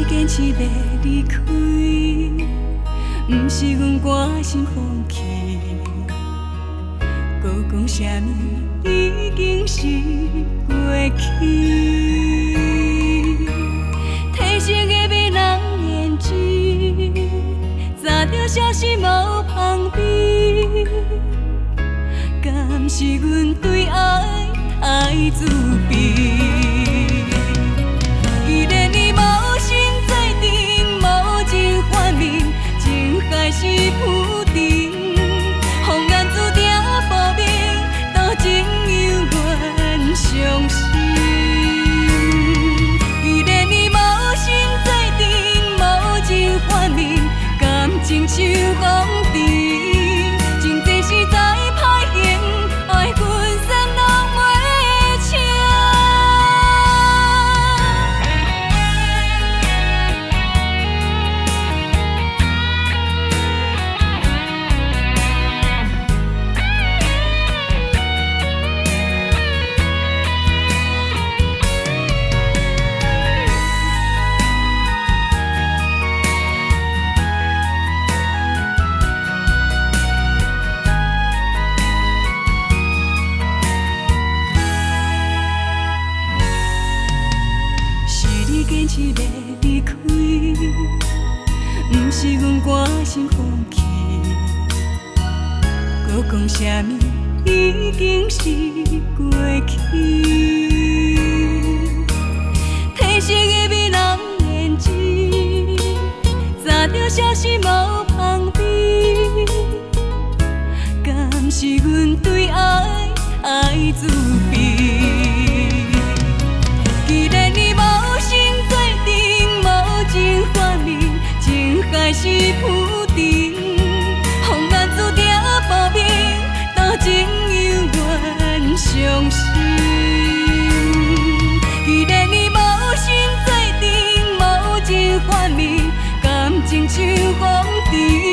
坚持要离开，不是阮肝心放弃，搁讲啥物已经是过去。褪色的美人胭脂，早着消失无旁边，敢是阮对爱太自卑？既然你无心再定，无情反面，情海是浮沉，风眼注定报名，多情犹原伤心。既然你无心再定，无情反面，感情像讲甜。坚持要离开，不是阮肝心放弃，搁讲啥物已经是过去。褪色的美人胭脂，早着消失无旁边，敢是阮对爱太自卑？既然你无心再定，无情反面，情海是浮沉，风眼注定报名，多情犹原伤心。既然你无心再定，无情反面，感情像风尘。